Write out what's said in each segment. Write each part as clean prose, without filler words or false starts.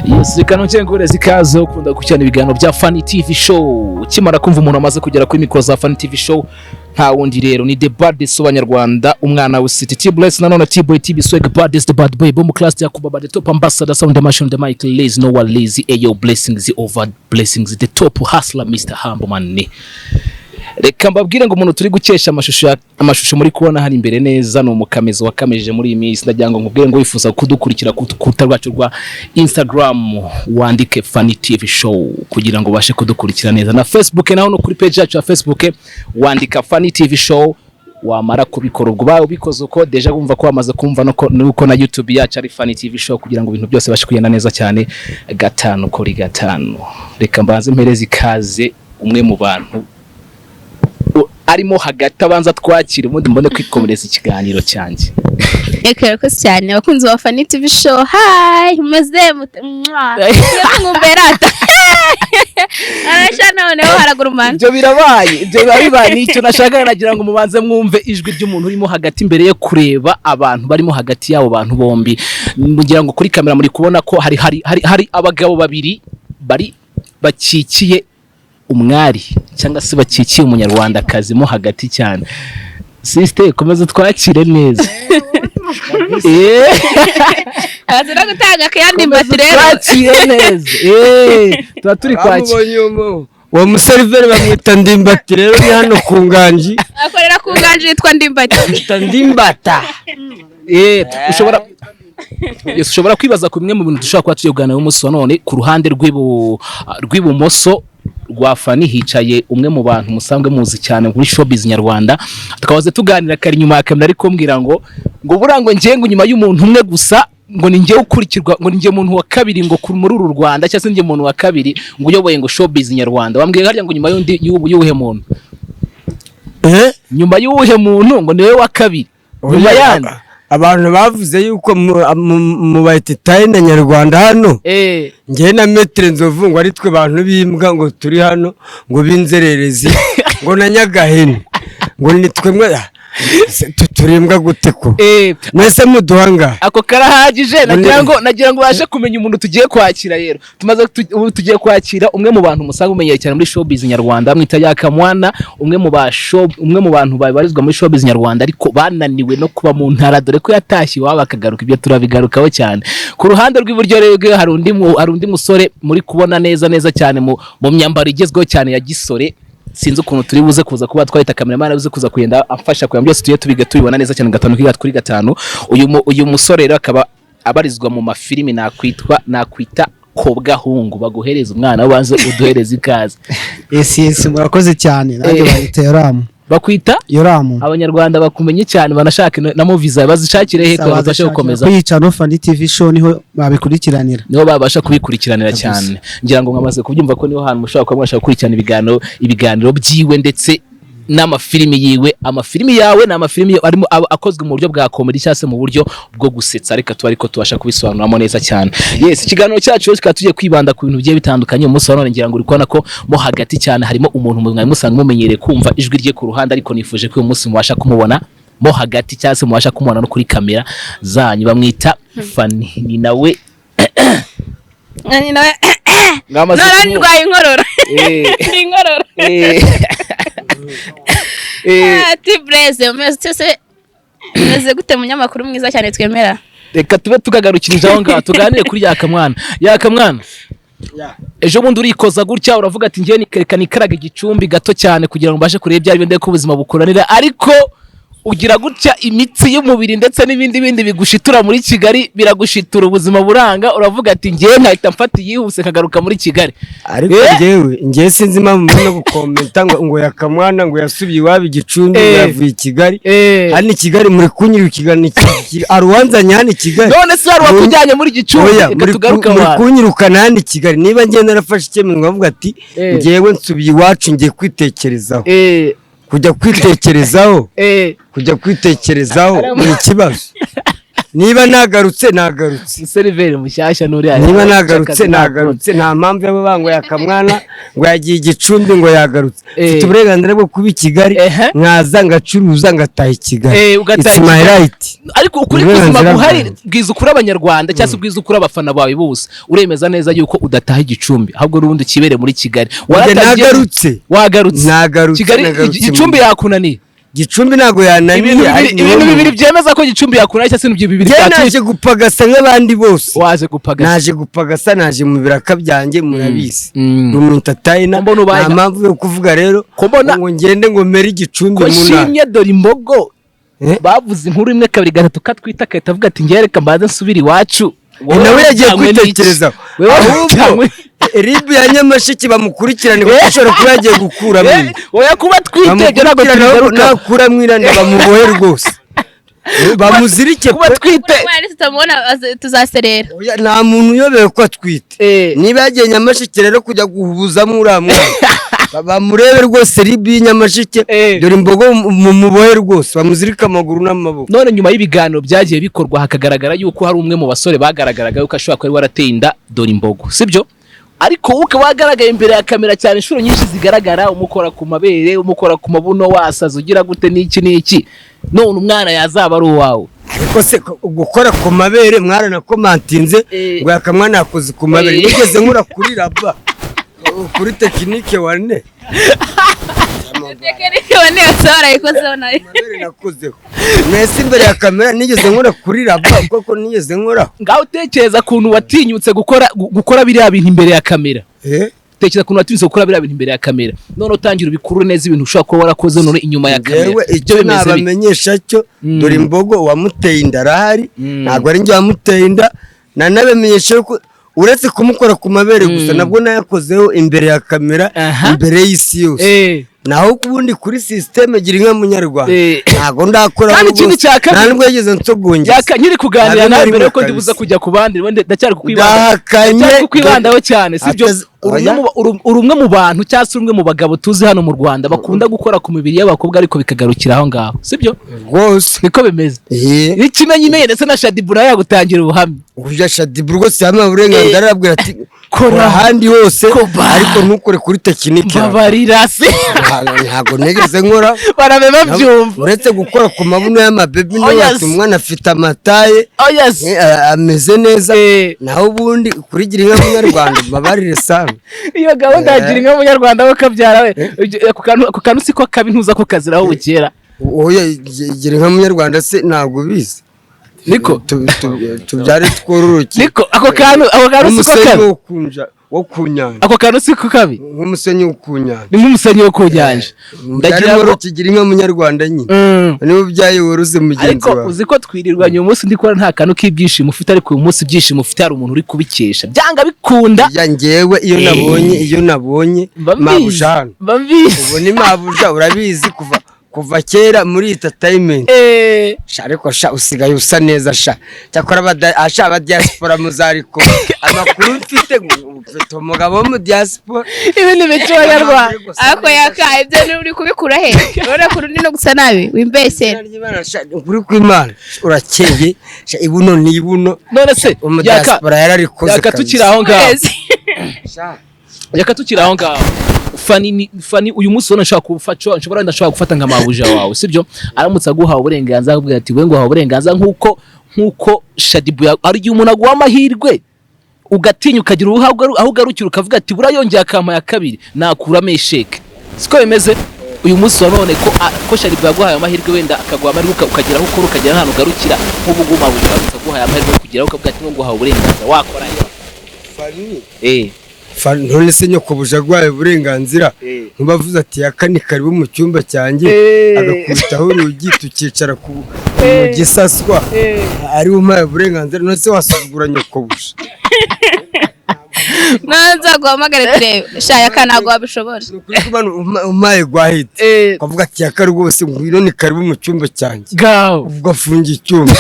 Yes, reka nongere zikaze ukunda gukurikirana ibiganiro bya Funny TV show. Ukimara kumva umuntu amaze kugera kuri mikoro za Funny TV show, nta wundi rero ni the baddest w'Abanyarwanda, umwana w'City T-Bless nanone T-Boy TV swag baddest the bad boy bomb class ya kubaba the top ambassador sound the machine the mic lazy no one lazy ayo blessings over blessings the top hustler Mr. Humble Man. Reka mbabwire ngo umuntu turi gukesha amashusho muri kubona hari imbere neza no mukamezi wakameje muri iyi minsi, ndagira ngo nkubwire ngo wifuza kudukurikira kurukuta rwacu rwa Instagram wandike Funny TV show kugira ngo bashe kudukurikira neza, na Facebook naho no kuri page yacu ya Facebook wandika Funny TV show. Wamara kubikora ubwo bawe ubikoze uko deja bumva ko wamaze kumva nuko na YouTube yacu ari Funny TV show kugira ngo ibintu byose bashe kugenda neza cyane gatanu kuri gatanu. Reka mbanze mpereze ikaze umwe mu bantu arimo hagati abanza twakira ubundi mbone kwikomereza ikiganiro cyanjye. Murakoze cyane abakunzi ba Funny TV show. Hi, muze ngumberata. Arasha none haragurumana. Ibyo birabaye nicyo nashaka, nagira ngo mubanze mwumve ijwi ry'umuntu urimo hagati imbere yo kureba abantu barimo hagati yabo bantu bombi. Mugira ngo kuri kamera muri kubona ko hari abagabo babiri bari bakikiye umwari cyangwa se bakikiye umunyarwandakazi mo hagati cyane. Sister komeza twakire neza. Azira gutanga kandi mbatirero. Twakire neza. Tuba turi kwakira. Wa museriveri bamwita Ndimbati rero ni hano ku Nganji. Akorera ku Nganji yitwa Ndimbati. Ndimbata. Ushobora kwibaza ku bimwe mu bintu dushaka kuba tuyogana umunsi wa none. Ku ruhande rw'ibumoso rwa Funny hicaye umwe mu bantu musanzwe muzi cyane muri showbiz nyarwanda, tukabaze tuganira kari nyuma ya kamera ariko mbwira ngo burango ngengo nyuma y'umuntu umwe gusa ngo ninjye ukurikirwa, ngo ninjye muntu wa kabiri ngo muri uru Rwanda cyangwa se ninjye muntu wa kabiri ngo uyoboye ngo showbiz nyarwanda. Bambwiye harya ngo nyuma y'uwuhe muntu nyuma y'uwuhe muntu ngo niwe wa kabiri nyuma yandi. Abantu bavuze yuko mu bayititaye na Nyarwanda hano ngiye na metre nzovu ngo ari twe bantu bimbwa ngo turi hano ngo binzererezi ngo na Nyagahene ngo nitwe mwe turimbwa gute ko mwese muduhanga ako karahagije. nagira ngo bashe kumenya umuntu tugiye kwakira rero. Tugiye kwakira umwe mu bantu musanzwe umenyeye cyane muri showbiz nyarwanda, mwita YAKA MWANA, umwe mu bantu babarizwa muri showbiz nyarwanda ariko bananiwe no kuba mu ntara, dore ko yatashye iwabo akagaruka. Ibyo turabigarukaho cyane. Ku ruhande rw'iburyo rero hari undi musore muri kubona neza cyane mu myambaro igezweho cyane ya gisore. Sinzi ukuntu turi buze kuza kuba twahita cameraman abuze kuza kugenda amfasha kuya byose tubiga tubibona neza cyane gatanu kuri gatanu. Uyu musore rero akaba abarizwa mu mafilimi nakwita kobwa hungu, baguhereza umwana ubanze uduhereza ikaze. Yes, murakoze cyane. Nanjye bahita Yoramu. Bakwita Yoramu. Abanyarwanda bakumenye cyane banashaka na visa bazishakire he ko bazashe gukomeza kwica no Funny TV show, niho babikurikiranira, niho babasha kubikurikiranira cyane. Ngira ngo mwamaze kubyumva ko niho hantu mushobora kuba mwashaka gukurikirana ibiganiro byiwe ndetse n'amafilimi yiwe. Amafilimi yawe na amafilimi arimo akozwe mu buryo bwa comedy cyangwa se mu buryo bwo gusetsa, ariko tubasha kubisobanuramo neza cyane. Yes, ikiganiro cyacu kikaba tugiye kwibanda ku bintu bigiye bitandukanye. Umunsi wa none ngira ngo uri kubona ko mo hagati cyane harimo umuntu mwari musanzwe mumenyereye kumva ijwi rye ku ruhande, ariko nifuje ko uyu munsi mubasha kumubona mo hagati cyangwa se mubasha kumubona no kuri kamera zanyu. Bamwita Funny. Ni nawe ndwaye inkorora. Inkorora. T-Bless umeze gute munyamakuru mwiza cyane twemera? Reka tube tukagarukirije aho ngaho tuganire kuri YAKA MWANA. YAKA MWANA, ejo bundi urikoza gutya uravuga ati ngiye nikaraga igicumbi gato cyane kugira ngo mbashe kureba byari bende ko ubuzima bukuranira, ariko ugira gutya imitsi y'umubiri ndetse n'ibindi bigushitura muri Kigali, biragushitura ubuzima buranga, uravuga ati ngiye nkahita mfata yihuse kagaruka muri Kigali. Ariko ngiye sinzi impamvu no gukomenta ngo YAKA MWANA ngo yasubiye iwabo igicumbi yavuye Kigali. Hano Kigali muri kunyirukigana aruwanzanya hano Kigali. None se ari wakujyanye muri gicumbi tugaruka muri kunyirukana hano Kigali. Niba ngiye narafashe icyemezo ngavuga ati ngiyewe nsubiye iwacu ngiye kwitekerezaho. Kujya kwitekerezaho ni ikibazo. niba nagarutse seriveri mushyashya nuri niba nagarutse nta mpamvu yo bango yakamwana ngo yagiye igicumbi ngo yagarutse mfite uburenganzira bwo kuba i Kigali nkaza ngacuruza ngataha i Kigali it's my right. Ariko ukuri kuzima guhari bwiza ukuri abanyarwanda cyangwa bwiza ukuri abafana bawe bose uremeza neza yuko udataha igicumbi ahubwo rubundi kibere muri Kigali wagarutse Kigali igicumbi yakunaniye Gicumbi nago yananiye ibintu bibiri byemeza ko Gicumbi yakuna cyase n'ibyo bibiri naje gupagasa nk'abandi bose waje gupagasa naje gupagasa naje mu biraka byanjye murabizi rumuntatayina nta mpamvu yo kuvuga rero ngo ngende ngo mere Gicumbi muna shimye dore imbogo bavuze inkuru imwe kabiri gatatu katwita kahita avuga ati ngereka mbaze nsubira iwacu nawe yagiye kwitekereza ahubwo ribu ya Nyamasheke bamukurikirane kuko ashobora kuba yagiye gukura mwe oya kuba twitege nago nakura mwirane bamubohe rwose bamuzirike kuba twite tutamubona tuzaserera nta muntu uyobewe ko atwite niba yagiye Nyamasheke rero kujya guhubuzamo uriya mwana bamurebe rwose ribu y'Nyamasheke dore imbogo mubohe rwose bamuzirika amaguru n'amaboko. None nyuma y'ibiganiro byagiye bikorwa hakagaragara yuko hari umwe mu basore bagaragaraga yuko ashobora kuba warateye inda dore imbogo sibyo ariko uke wagaragaye imbere ya kamera cyane inshuro nyinshi zigaragara umukora ku mabere umukora ku mabuno wasaza ugira gute n'iki none umwana yazaba ari uwawe ariko se gukora ku mabere mwarana komantinze ngo yakamwana yakoze ku mabere nigeze nkura kuri raba kuri tekinike wane asara ikozeho nayo nakozeho mwese imbere ya kamera nigeze nkora kuri raba kuko nigeze nkora ngaho utekereza kuntu watinyutse gukora biriya bintu imbere ya kamera tekereza kuntu watinyutse gukora biriya bintu imbere ya kamera none utangira ubikuru neza ibintu ushobora kuba warakoze none inyuma ya kamera yewe icyo nabamenyesha cyo dore imbogo wamuteye inda arahari ntabwo ari njye wamuteye inda nanabamenyesha ko uretse kumukora ku mabere gusa nabwo nayakozeho imbere ya kamera imbere y'isi yose naho kubundi kuri systeme gira inka munyarwanda ntago ndakora kandi ikindi cyaka ntabwo yageze nsogongeza yaka nyiri kuganira nawe mbere yuko ndibuza kujya ku bandi wende ndacyari kukwibandaho cyane sibyo urumwe mu bantu cyase urumwe mu bagabo tuzi hano mu Rwanda bakunda gukora ku mibiri y'abakobwa ariko bikagarukira aho ngaho sibyo rwose niko bimeze ikimenyimenye ndetse na Shadibura yagutangira ubuhamya uja Shadibura rwose yama uburenganzira arabwira ati kora ahandi hose ariko ntukore kuri tekinike babarira se ntago negeze nkora barabe babyumva uretse gukora ku mabuno y'amabebi n'abati umwana afite amataye ameze neza naho ubundi kuri gira inka munyarwanda babarire sana iyo gahunda ya gira inka munyarwanda bakabyara we ku kantu siko kabi ntuza ko kaziraho bukera oya gira inka munyarwanda se ntago bizi niko tubyare twororoke niko ako kantu siko kabi wo kunyanja ako kantu siko kabi nk'umusenyi wo kunyanja ni nk'umusenyi wo kunyanja ndagira ngo kigira inka munyarwanda nyine niba byaye woruze mugenzi wawe ariko uzi ko twirirwa nyuma umunsi ndikora nta kantu k'ibyishimo ufite ariko uyu munsi ibyishimo ufite hari umuntu uri kubikesha byanga bikunda ya ngewe iyo nabonye mabujana ubu ni mabuja urabizi kuva kera muri entertainment ariko usigaye usa neza cyakora aba diaspora muzariko amakuru mfite umugabo wo mu diaspora ibindi bice abanyarwanda ariko yaka ibyo uri kubikura he urabona ko undi no gusa nabi wimbese uri kw'Imana urakeye ibuno n'ibuno none se mu diaspora yararikoze yaka tukiri aho ngaho yaka tukiri aho ngaho Fani uyu munsi wona nshobora gufata nka mabuja wawe sibyo aramutse aguha uburenganzira akubwira ati we ngo ha uburenganzira nkuko Shadibu ari umuntu aguha amahirwe ugatinya ukagira aho ugarukira ukavuga ati burayongera akama ya kabiri nakuramo esheke siko bimeze uyu munsi wabone ko Shadibu yaguhaye amahirwe wenda akaguha amahirwe ukagera aho ukora ukagera hano ugarukira nk'ubu ngubu mabuja aguhaye amahirwe kugira ukavuga ati ngo ha uburenganzira wakora Fani none se nyoko bujagwaye uburenganzira ntubavuze ati yakani karibu mu cyumba cyanjye agakubitaho urugi tukicara ku gisaswa ari umpaye uburenganzira none se wasugura nyoko buja nanza guhamagara turebe shaya ntago wabishobora nukuri kubana umpaye gwahite kavuga ati yakari rwose ngwino ni karibu mu cyumba cyanjye gaho ugafunga icyumba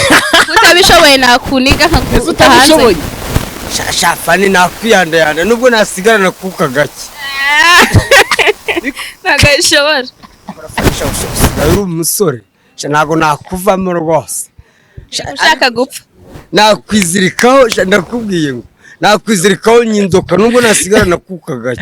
utabishoboye nakuniga nkaguta utabishoboye Fani nakwiyandayanda nubwo nasigarana kuka gake nagashobora uri umusore ntago nakuvamo rwose ushaka gupfa nakwizirikaho ndakubwiye ngo nakwizirikaho nyinzoka nubwo nasigara nakuka gake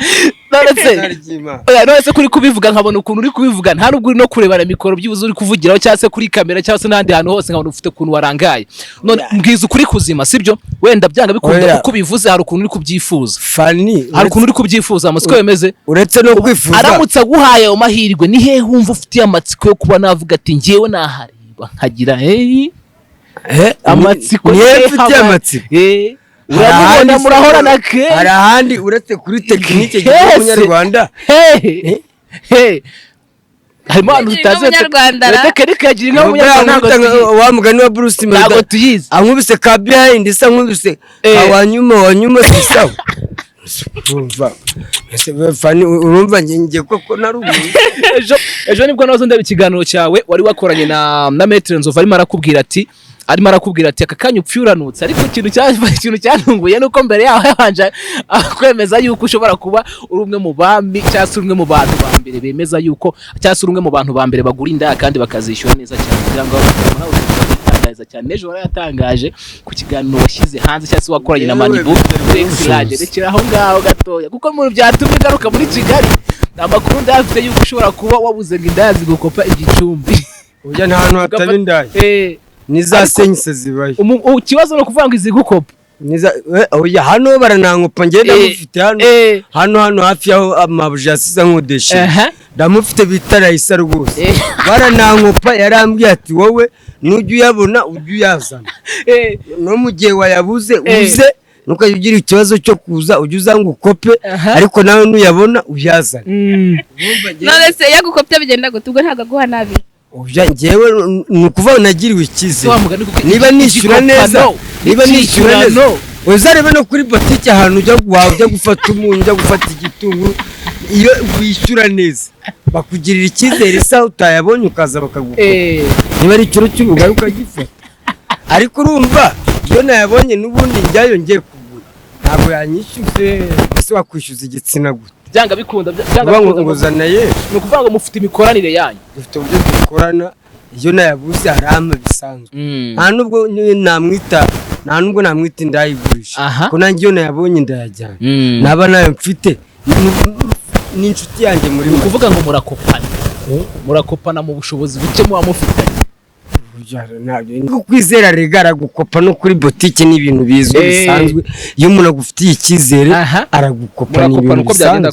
none se kuri kubivuga nkabona ukuntu uri kubivuga nta nubwo uri no kurebana mikoro byuzuye uri kuvugiraho cyangwa se kuri kamera cyangwa se n'ahandi hantu hose nkabona ufite ukuntu warangaye none mbwiza ukuri kuzima sibyo wenda byanga bikunda kuko bivuze hari ukuntu uri kubyifuza hari ukuntu uri kubyifuza amasiko yemeze uretse no kwifuza aramutse aguhaye ayo mahirwe ni hehe wumva ufitiye amatsiko yo kuba navuga ati njyewe nahareba nkagira amatsiko ni mfitiye amatsiko urabona murahorana ke hari ahandi uretse kuri tekinike y'umunyarwanda harimo abantu tutazi tekinike yagira inka umunyarwanda wa mugani wa Bruce ntabwo tuyizi ankubise ka behind isa nkubise wanyuma sisaho urumva ngiye koko narubu ejo nibwo nazo ndaba ikiganiro cyawe wari wakoranye na Maître Nzova arimo arakubwira ati aka kanya upfuranutse ariko ikintu cyantunguye nuko mbere yaho yabanje kwemeza yuko ushobora kuba uri umwe mu bami cyangwa se umwe mu bantu ba mbere bemeza yuko cyangwa se umwe mu bantu ba mbere bagura indaya kandi bakazishyura neza cyane kugira ngo batangaza cyane ejo yatangaje ku kiganiro washyize hanze cyangwa se wakoranye na Manibu rekera aho ngaho gatoya kuko mu byatumye igaruka muri Kigali amakuru ndafite yuko ushobora kuba wabuze ngo indaya zigukopa igicumbi ujya nta hantu hataba indaya nizasenyise zibaye ikibazo no kuvuga ngo izigukopa oya hano baranankopa ngenda mufite hano hafi yaho amabuja asiza nkodeshe ndamufite bitarayisa rwose baranankopa yarambwiye ati wowe nujya uyabona ujya uyazana no mu gihe wayabuze uze nukagira ikibazo cyo kuza ujya uzanga ukope ariko nawe nuyabona uyazana none se yagukopye bigenda gute ubwo ntago guha nabi njyewe ni ukuvuga nagiriwe ikize niba nishyura neza uzarebe no kuri botike ahantu ujya gufata umunyu ujya gufata igitunguru iyo wishyura neza bakugirira icyizere isa utayabonye ukaza bakagukopa niba ari ikiro cy'ubugari ukagifata ariko urumva iyo nayabonye n'ubundi njyayo ngiye kugura ntabwo yanyishyuze ese wakwishyuza igitsina gute byanga bikunda nguzana ye ni ukuvuga ngo mufite imikoranire yanyu dufite uburyo dukorana iyo nayabuze harama bisanzwe nta nubwo namwita ndayigurisha ko nanjye iyo nayabonye ndayajyana naba nayo mfite n'inshuti yanjye muri kuvuga ngo murakopana mu bushobozi buke muba mufitanye kwizera regara gukopa no kuri botike ni ibintu bizwi bisanzwe iyo umuntu agufitiye icyizere aragukopa ni ibintu bisanzwe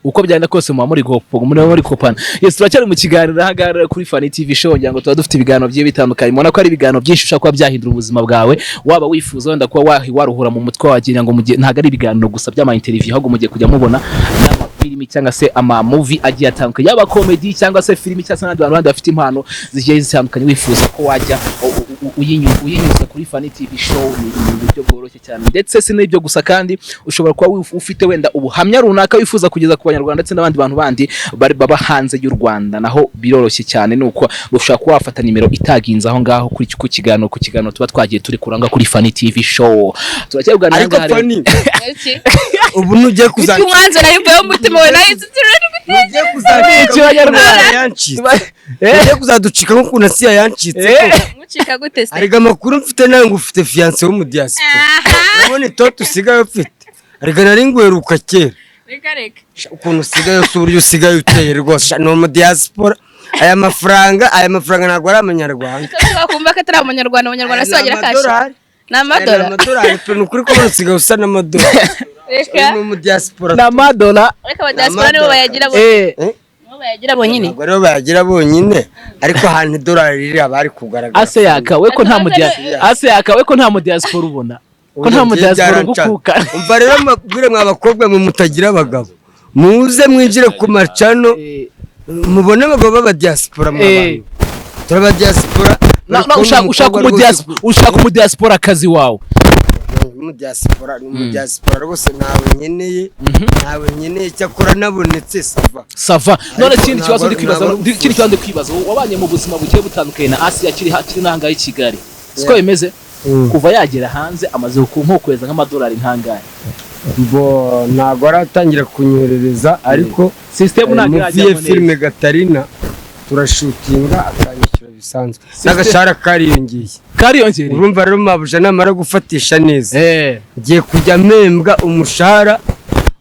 uko byagenda kose muba muri kopana yes turacyari mu kiganiro ahagarara kuri Fani TV show ngira ngo tuba dufite ibiganiro bye bitandukanye mubona ko ari ibiganiro byinshi ushaka kuba byahindura ubuzima bwawe waba wifuza wenda kuba waruhura mu mutwe wagira ngo ntago ari ibiganiro gusa by'ama interview ahubwo mugiye kujya mubona filimi cyangwa se ama movie agiye atandukanye yaba comedy cyangwa se filimi cyangwa se n'abandi bantu bafite impano zigiye zitandukanye wifuza ko wajya uyinyuza kuri Fani TV show ni uburyo bworoshye cyane ndetse si n'ibyo gusa kandi ushobora kuba ufite wenda ubuhamya runaka wifuza kugeza ku banyarwanda ndetse n'abandi bantu bandi baba hanze y'u Rwanda naho biroroshye cyane nuko ushobora kuba wafata nimero itaginze aho ngaho kuri ku kiganiro tuba twagiye turi kuranga kuri Fani TV show turacyaganira ariko Fani ubu nujye kuzakira umwanzuro ariko umutima we nahise nujye kuzakira yancitse nujye kuzaducika nko kunasiya yancitse mucika gute se ariko amakuru mfite nawe ngo ufite fiance wo mu diaspora nabone toto usigaye ufite ariko nari ngweruka kera reka ukuntu usigaye uburyo usigaye uteye rwose no mu diaspora aya mafaranga ntabwo ari amanyarwanda twakumva ko atari abanyarwanda se bagira kashi n'amadolari pe nukuri ko usigaye usa n'amadolari reka no mu diaspora n'amadolari reka abadiaspora nibo bayagira bonyine ntabwo rero bayagira bonyine ariko ahantu idolari riri abari kugaragara ase yakawe ko nta mu diaspora ubona ko nta mu diaspora gukuka umva rero mabwire mwa bakobwa mwe mutagira abagabo muze mwinjire ku macano mubone abagabo b'aba diaspora mw'abantu turaba diaspora ushaka mu diaspora akazi wawe mu diaspora rwose nawe nkeneye cyakora nabonetse sava none ikindi kibazo ndi kwibaza wabanye mu buzima bugiye butandukanye na Asia kiri nangaye Kigali siko bimeze kuva yagera hanze amaze nkokweza nk'amadolari ntangaye ntabwo aratangira kunyoherereza ariko system ntabwo irajya filme Gatarina turashutinga akanyishyura bisanzwe n'agashara kariyongeye urumva rero mabuja namara gufatisha neza ngiye kujya mpembwa umushahara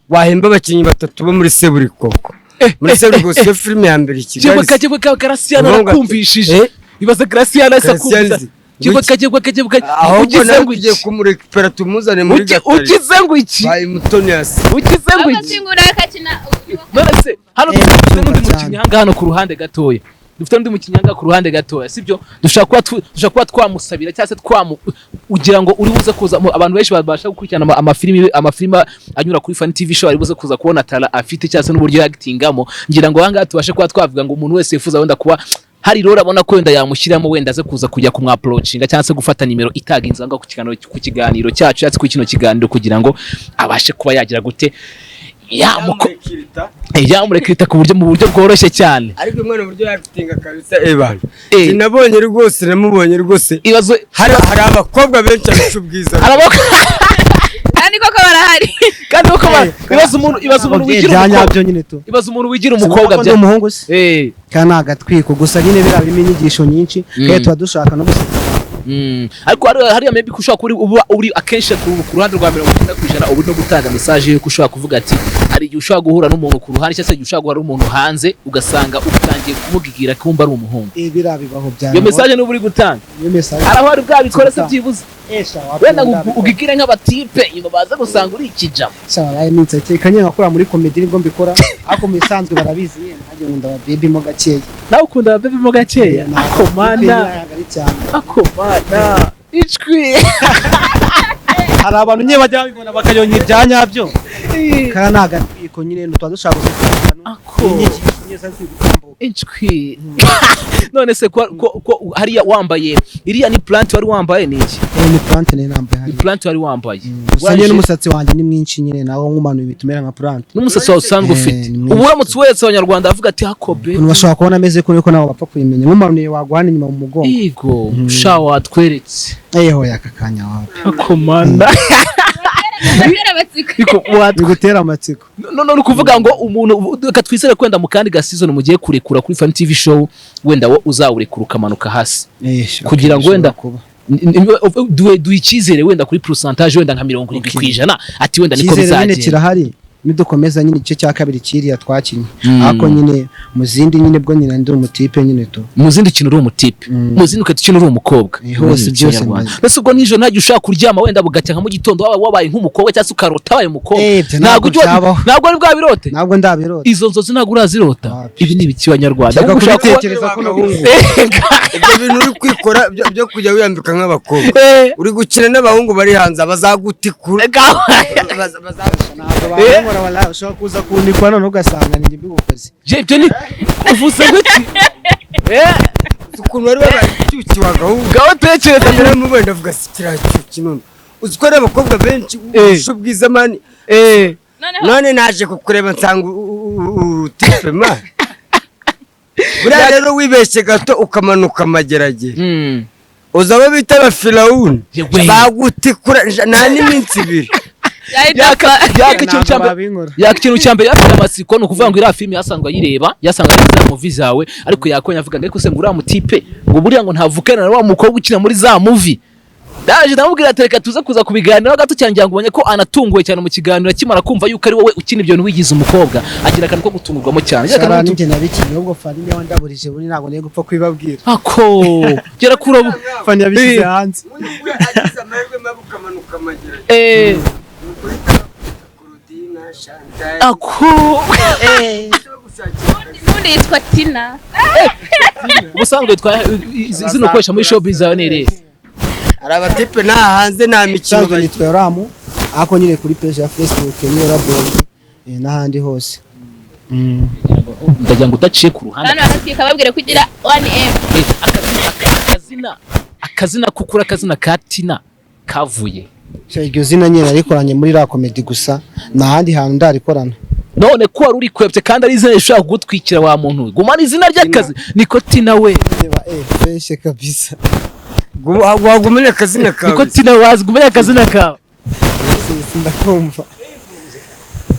wahemba abakinnyi 3 bo muri Seburikoko muri Seburikoko se filime ya mbere Kigali kibuka Graciana arakumvishije ibaza Graciana asakumva kibuka ugize ngo ugiye kumurekipera tumuzane muri gatari ugize ngo iki bayi Mutonias ugize ngo iki none se hano dufite n'undi mukinnyi hano ku ruhande gatoya dufite n'undi mukinnyi ku ruhande gatoya sibyo dushaka kuba twamusabira cyangwa se ugira ngo uri buze kuza abantu benshi babasha gukurikirana amafilime anyura kuri Fan TV show ari buze kuza kubona tala afite cyangwa se n'uburyo actingamo ngira ngo hanga tubashe kuba twavuga ngo umuntu wese yifuza wenda kuba hari rero abona ko wenda yamushyiramo wenda aze kuza kujya kumwapproachinga cyangwa se gufata nimero itaginze anga ku kiganiro cyacu cyangwa ku kino kiganiro kugira ngo abashe kuba yagira gute yamurekirita mu buryo bworoshye cyane ariko umwana buryo yakitinga kabisa ebana sinabonye rwose namubonye rwose ibazo hari abakobwa benshi abishubwiza kandi koko barahari kandi koko ibazo umuntu wigira umukobwa bya umuhungu se kana agatwiko gusa nyine bira birimo inyigisho nyinshi kandi tuba dushaka no gusa ariko hari maybe kushaka uri akenshi ku ruhande rwa 90% ubu no gutanga message yo kushaka kuvuga ati hari igihe ushaka guhura n'umuntu ku ruhande cyangwa se ushaka guhura n'umuntu hanze ugasanga utangiye kumugigira kumba ari umuhungu birabibaho byane iyo message n'uburi gutanga iyo message arahari bwabikora se byibuze wenda ugigire nk'abatipe iyo baza gusanga uri ikijamo sawa iminsi tekanye nakora muri comedy ngo mbikora ako misanzwe barabizi ntajye nkunda baby mo gakeya nawe ukunda baby mo gakeya akomana icwi hari abantu nye bajya babibona bakayonye ibyanyabyo kana nagatwiko nyine ntwa dushaka gusekana icwi none se ko hariya wambaye iriya ni plant wari wambaye niki ni plant ne nambaye hari plant wari wambaye usanye n'umusatsi wanjye ni mwinshi nyine nawo nk'umanuye bitumera nka plant n'umusatsi wawe usanzwe ufite ubu uramutse wese abanyarwanda avuga ati hakobe bashobora kubona ameze ko nawo bapfa kuyimenya nk'umanuye wagwana inyuma mu mugongo yego sha watweretse eho yakakanya wapi akomanda bigutera amatsiko none uri kuvuga ngo umuntu katwisere kwenda mu kandi ga season mugiye kurekura kuri Fan TV show wenda wo uzawurekura ukamanuka hasi kugira ngo wenda duhe icyizere wenda kuri pourcentage wenda nka 70% ati wenda niko bizagenda kirahari nidukomeza nyine igice cya kabiri kiriya twakinye ako nyine muzindi nyine bwo nyine ndi umutipe nyine to muzindi kintu uri umutipe muzindi ukati uri umukobwa hose byose mbese ubwo nijo ntajye ushaka kuryama wenda bugacya nka mu gitondo wabaye nk'umukobwa cyangwa se ukarota wabaye umukobwa ntabwo ari bwa birote ntabwo ndabirota izo nzozi ntabwo urazirota ibi ni ibiki Banyarwanda gutekereza ko ibyo bintu uri kwikora byo kujya wiyambika nk'abakobwa uri gukina n'abahungu bari hanze bazagutikura wala ushaka kuza kunikwa none ugasanga ni mbigukoze ibyo ni uvuze gute ukuntu bari bacyuki gaho tekereza mbere mu benda avuga sikira cyuki none uzikora abakobwa benshi ubwiza mani none naje kukureba nsanga utipe ma buriya rero wibeshye gato ukamanuka amageragere uzaba bita abafirawuni bagutikura nta n'iminsi 2 ikintu cyambere yafite amatsiko no kuvuga ngo ira filime yasanzwe ayireba yasanga za movie zawe ariko yakonya avuga ngo se ngo ura mutipe ngo buriya ngo ntavukana na wa mukobwa ukina muri za movie daje ndamubwira atereka tuze kuza kubiganira gato cyangira ngo ubonye ko anatunguwe cyane mu kiganiro akimara kumva yuko ari wowe ukina ibyo wigize umukobwa agira akantu ko gutungurwamo cyane cyane n'inge nabikinye ubwo fani niyo ndaburije buri ntago niye gupfa kwibabwira ako gera kurabo fani yabishyize hanze ako ubundi yitwa Tina ubusanzwe zino kwesha muri showbiz zawe nere ari abatipe nta hanze nta mikino yitwa Ramu ako nyine kuri page ya Facebook niyo rabonye n'ahandi hose ndagira ngo udaciye ku ruhande hano hasi kababwire kugira 1M akazina kukura akazina ka Tina kavuye iryo zina nyine arikoranye muri ra comedy gusa n'ahandi hantu ndarikorana none ko wari uri kwebye kandi ari izina rishaka kugutwikira wa muntu gumana izina ry'akazi niko Tina we feshe kabisa wagumenya akazina kawe niko Tina wazigumenya akazina kawe sindakumva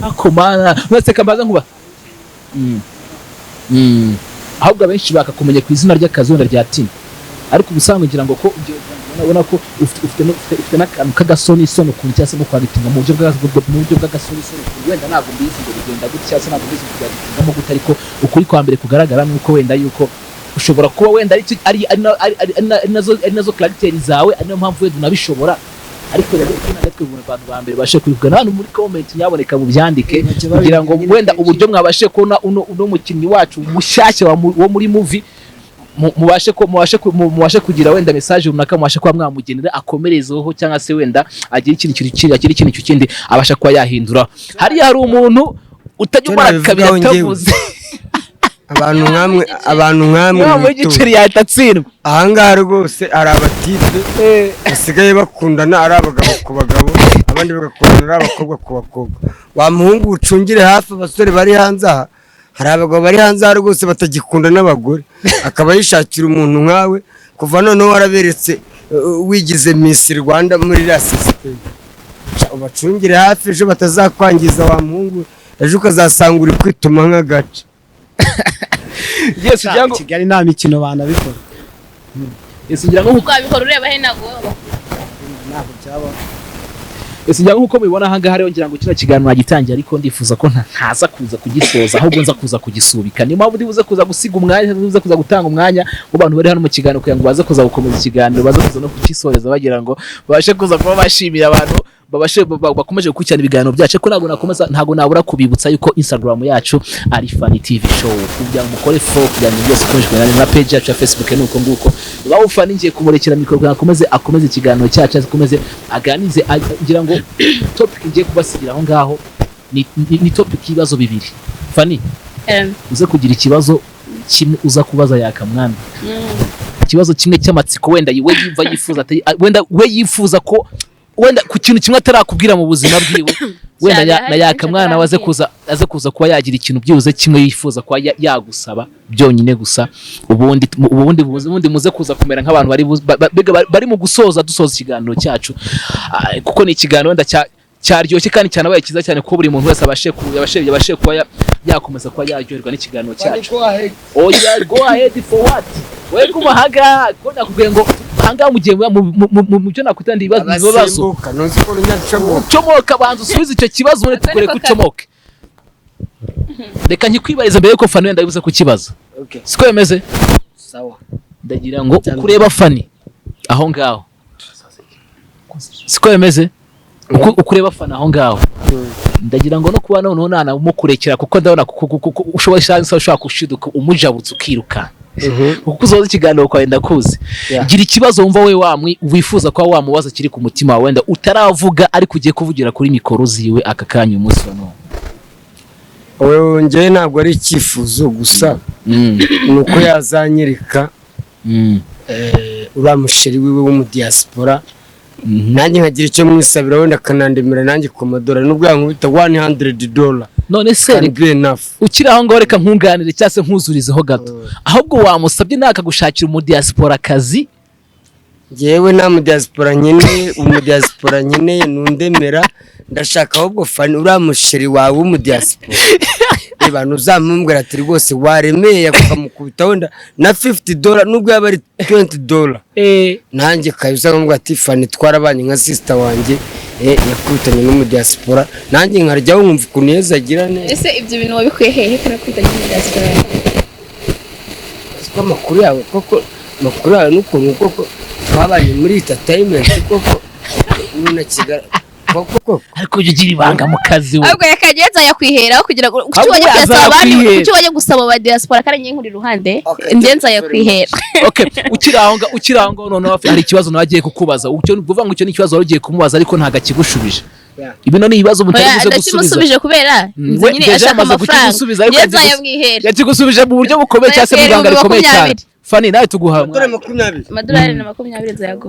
ako mana mwese kambaza nkuba ahubwo abenshi bakakumenya ku izina ry'akazi wenda rya Tino ariko ubusanzwe ngira ngo ko ubona ko ufite n'akantu k'agasoni isoni ukuntu cyangwa se no kwagitinga mu buryo bw'agasoni isoni wenda ntabwo mbizi ngo bigenda gutya se ntabwo mbizi kugitungamo gute ariko ukuri kwa mbere kugaragara nuko wenda yuko ushobora kuba wenda ari nazo character zawe ari nayo mpamvu wenda unabishobora ariko rero natwe abantu ba mbere bashe kwivugana hano muri comment nyaboneka mu byandike kugira ngo wenda uburyo mwabashe kubona uno mukinnyi wacu mushyashya wo muri movie mubashe kugira wenda message runaka mubashe kuba mwamugenera akomerezeho cyangwa se wenda agira ikintu kindi abasha kuba yahindura hariya hari umuntu utajya umara kabiri atavuze abantu nkamwe mu giceri yatatsindwa ahangaha rwose ari abatipe basigaye bakundana ari abagabo ku bagabo abandi bagakundana ari abakobwa ku bakobwa wa muhungu ucungire hafi abasore bari hanze aha hari abagabo bari hanze aha rwose batagikunda n'abagore akaba yishakira umuntu nkawe kuva noneho waraberetse wigize Miss Rwanda muri la system ubacungire hafi ejo batazakwangiza wa muhungu ejo ukazasanga uri kwituma nk'agace Yes jango Kigali nta mikino banabikora Yes ngira ngo ukabikora ureba he ntabwo cyaba Ese njya nkuko mubibona aha ngaha rero ngira ngo kino kiganiro nagitangiye ariko ndifuza ko ntaza kuza kugisoza ahubwo nza kuza kugisubika niyo mpamvu ndibuze kuza gusiga umwanya ndibuze kuza gutanga umwanya mu bantu bari hano mu kiganiro kugira ngo baze kuza gukomeza ikiganiro baze kuza no kukisoreza bagira ngo babashe kuza kuba bashimira abantu bakomeje gukurikirana ibiganiro byacu ko ntago nabura kubibutsa yuko Instagram yacu ari Funny TV Show kugira ngo mukore follow kugira ngo byose ukomeje na page yacu ya Facebook nuko nguko bawo Funny ngiye kumurekera mikoro akomeze ikiganiro cyacu akomeze aganize ngira ngo topic ngiye kubasigira aho ngaho ni topic ibibazo bibiri Funny uze kugira ikibazo kimwe uza kubaza YAKA MWANA ikibazo kimwe cy'amatsiko wenda we yifuza ko wenda ku kintu kimwe atarakubwira mu buzima bwiwe wenda na YAKA MWANA aze kuza kuba yagira ikintu byibuze kimwe yifuza kuba yagusaba byonyine gusa ubundi muze kuza kumera nk'abantu bari mu dusoza ikiganiro cyacu kuko ni ikiganiro wenda cyaryoshye kandi cyanabaye cyiza cyane ko buri muntu wese abashe kuba yakomeza kuba yaryoherwa n'ikiganiro cyacu go ahead for what we kumahaga ko nakubwiye ngo hanga mugiye mu byo nakwitandi ibibazo ucomoka banza usubize icyo kibazo none tukore kucomoka reka nkikwibariza mbere yuko Funny wenda bivuze ku kibazo siko yemeze sawa ndagira ngo ukureba Funny aho ngaho siko yemeze ukureba Funny aho ngaho ndagira ngo no kuba noneho nana umukurekera kuko ndabona ushobora kushiduka umujabutse ukiruka kuko uzoza ikiganiro kwa wenda kuzi gira ikibazo wumva we wifuza ko wamubaza kiri ku mutima wenda utaravuga ariko ugiye kuvugira kuri mikoro ziwe aka kanya umunsi wa none wewe ngiye ntabwo ari icyifuzo gusa nuko yazanyereka uramusheri wiwe wo mu diaspora nanjye nkagira icyo mwisabira wenda kanandemera nanjye ku madolari nubwo yankubita $100 none se ukiri aho ngaho reka nkunganire cyase nkuzurizeho gato ahubwo wamusabye nakagushakira mu diaspora kazi yewe nta mu diaspora nyine nundemera ndashaka ahubwo Funny uramusheri wawe wo mu diaspora abantu uzamumbwira ati rwose waremeye akamukubita wenda na $50 nubwo yaba ari $20 nanjye kayuza ngo ati Funny twarabanye nka sister wanjye yakubitanye no mu diaspora nanjye nkaryaho nkumva ukuntu yeza agira neza ese ibyo bintu wabikuye hehe kana kwitanye mu diaspora siko makuru yawe n'ukuntu koko twabanye muri entertainment koko nuna kigara ariko ugira ibanga mu kazi we ahubwo yakageza yakwiheraho kugira ngo kuki wajye gusaba ba diaspora kandi nyinkuri ruhande ngenza yakwihera okay ukiranga noneho hari ikibazo nagiye kukubaza ucyo uvuga ngo icyo ni ikibazo wari ugiye kumubaza ariko ntaga kigushubije ibino ni ibibazo mutaribuze gusubiza kubera nyine ashaka amafaranga ngenza yamwihera yakigusubije mu buryo bukomeye cyase mu banga rikomeye cyane Funny nawe tuguha $20 zayago